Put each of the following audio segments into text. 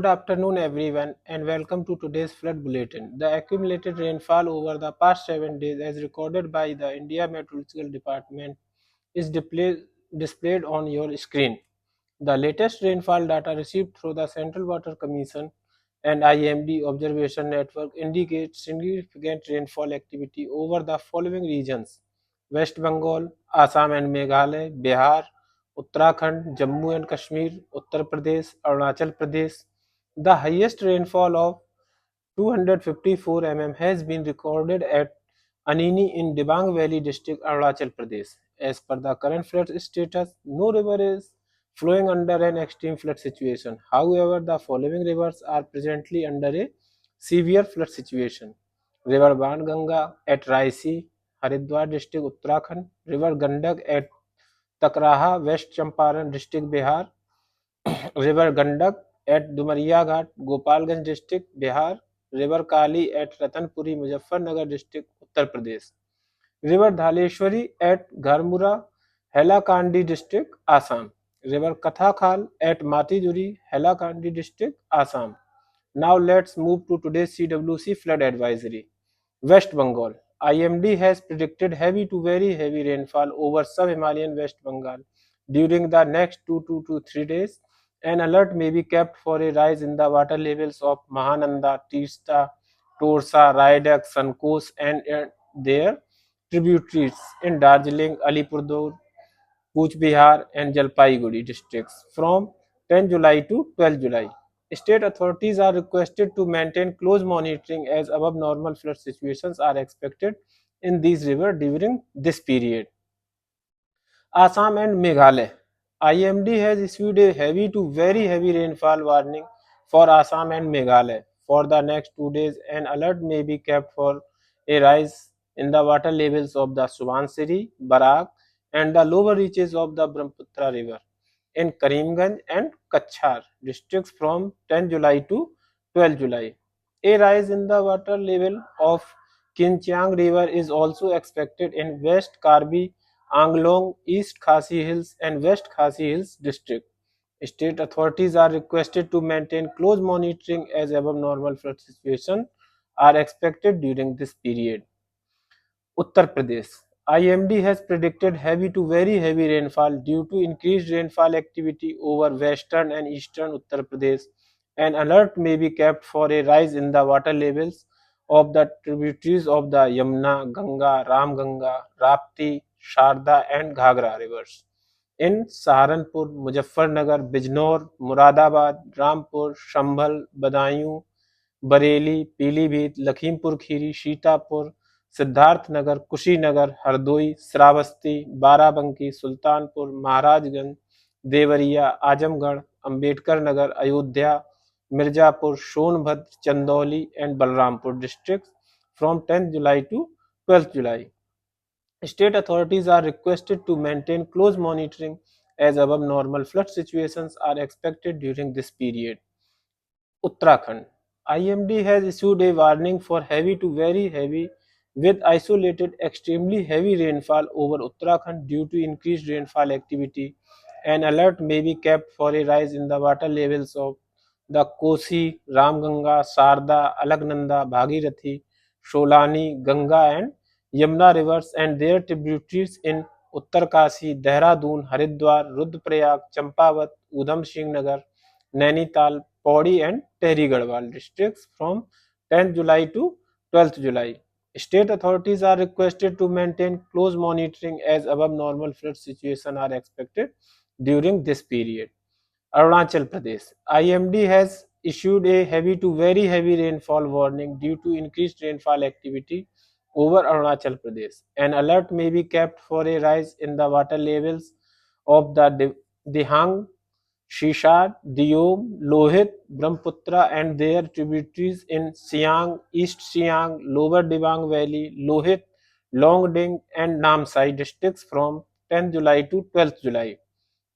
Good afternoon, everyone, and welcome to today's flood bulletin. The accumulated rainfall over the past 7 days, as recorded by the India Meteorological Department, is displayed on your screen. The latest rainfall data received through the Central Water Commission and IMD Observation Network indicates significant rainfall activity over the following regions: West Bengal, Assam and Meghalaya, Bihar, Uttarakhand, Jammu and Kashmir, Uttar Pradesh, Arunachal Pradesh. The highest rainfall of 254 mm has been recorded at Anini in Dibang Valley district, Arunachal Pradesh. As per the current flood status, no river is flowing under an extreme flood situation. However, the following rivers are presently under a severe flood situation: River Banganga at Raisi, Haridwar district, Uttarakhand; River Gandak at Takraha, West Champaran district, Bihar; River Gandak at Dumariya Ghat, Gopalganj district, Bihar; River Kali at Ratanpuri, Muzaffarnagar district, Uttar Pradesh; River Dhaleshwari at Gharmura, Hailakandi district, Assam; River Kathakhal at Matiduri, Hailakandi district, Assam. Now let's move to today's CWC flood advisory. West Bengal. IMD has predicted heavy to very heavy rainfall over sub-Himalayan West Bengal during the next 2 to 3 days. An alert may be kept for a rise in the water levels of Mahananda, Teesta, Torsa, Raidak, Sankos and their tributaries in Darjeeling, Alipurduar, Cooch Behar and Jalpaiguri districts from 10 July to 12 July. State authorities are requested to maintain close monitoring as above normal flood situations are expected in these rivers during this period. Assam and Meghalaya. IMD has issued a heavy to very heavy rainfall warning for Assam and Meghalaya. For the next 2 days, an alert may be kept for a rise in the water levels of the Subansiri, Barak, and the lower reaches of the Brahmaputra River in Karimganj and Kachhar districts from 10 July to 12 July. A rise in the water level of Kinchiang River is also expected in West Karbi Anglong, East Khasi Hills and West Khasi Hills district. State authorities are requested to maintain close monitoring as above normal flood situations are expected during this period. Uttar Pradesh. IMD has predicted heavy to very heavy rainfall due to increased rainfall activity over western and eastern Uttar Pradesh. An alert may be kept for a rise in the water levels of the tributaries of the Yamuna, Ganga, Ramganga, Rapti, Sharda and Ghagra rivers in Saharanpur, Muzaffarnagar, Bijnor, Muradabad, Rampur, Shambhal, Badaयूं, Bareilly, Pilibhit, Lakhimpur Kheri, Sitapur, Siddharthnagar, Kushinagar, Hardoi, Shravasti, Barabanki, Sultanpur, Maharajganj, Deoria, Azamgarh, Ambedkar Nagar, Ayodhya, Mirzapur, Sonbhadra, Chandauli and Balrampur districts from 10th July to 12th July. State authorities are requested to maintain close monitoring as above normal flood situations are expected during this period. Uttarakhand. IMD has issued a warning for heavy to very heavy with isolated extremely heavy rainfall over Uttarakhand due to increased rainfall activity. An alert may be kept for a rise in the water levels of the Kosi, Ramganga, Sarda, Alagnanda, Bhagirathi, Sholani, Ganga and Yamuna rivers and their tributaries in Uttarkasi, Dehradun, Haridwar, Rudraprayag, Champavat, Udham Singh Nagar, Nainital, Pauri and Tehri Garhwal districts from 10th July to 12th July. State authorities are requested to maintain close monitoring as above normal flood situations are expected during this period. Arunachal Pradesh. IMD has issued a heavy to very heavy rainfall warning due to increased rainfall activity over Arunachal Pradesh. An alert may be kept for a rise in the water levels of the Dihang, Shishar, Diom, Lohit, Brahmaputra and their tributaries in Siang, East Siang, Lower Dibang Valley, Lohit, Longding and Namsai districts from 10th July to 12th July.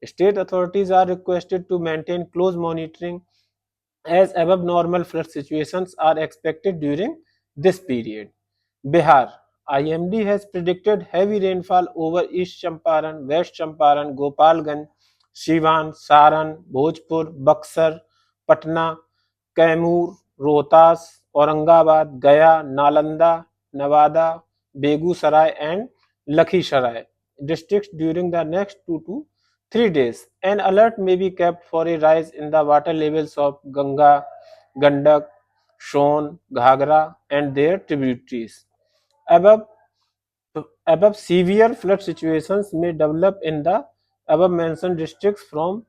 State authorities are requested to maintain close monitoring as above normal flood situations are expected during this period. Bihar. IMD has predicted heavy rainfall over East Champaran, West Champaran, Gopalganj, Siwan, Saran, Bhojpur, Buxar, Patna, Kaimur, Rohtas, Aurangabad, गया, Nalanda, Nawada, Begusarai and Lakhisaray districts during the next 2 to 3 days. An alert may be kept for a rise in the water levels of Ganga, Gandak, Son, Ghagra and their tributaries. Above, above severe flood situations may develop in the above mentioned districts from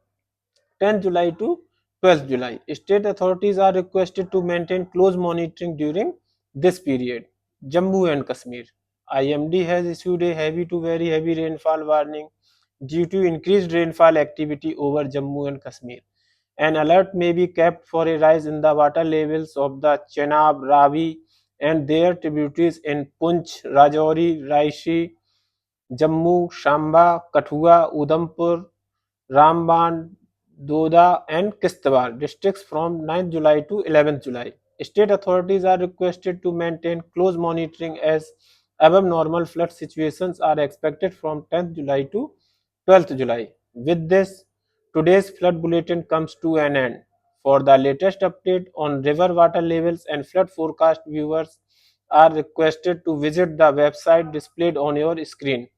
10 July to 12 July. State authorities are requested to maintain close monitoring during this period. Jammu and Kashmir. IMD has issued a heavy to very heavy rainfall warning due to increased rainfall activity over Jammu and Kashmir. An alert may be kept for a rise in the water levels of the Chenab, Ravi, and their tributaries in Punch, Rajouri, Raishi, Jammu, Shamba, Kathua, Udhampur, Ramban, Doda, and Kishtwar districts from 9th July to 11th July. State authorities are requested to maintain close monitoring as above normal flood situations are expected from 10th July to 12th July. With this, today's flood bulletin comes to an end. For the latest update on river water levels and flood forecast, viewers are requested to visit the website displayed on your screen.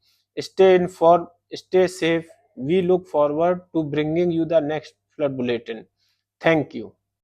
Stay informed, stay safe. We look forward to bringing you the next flood bulletin. Thank you.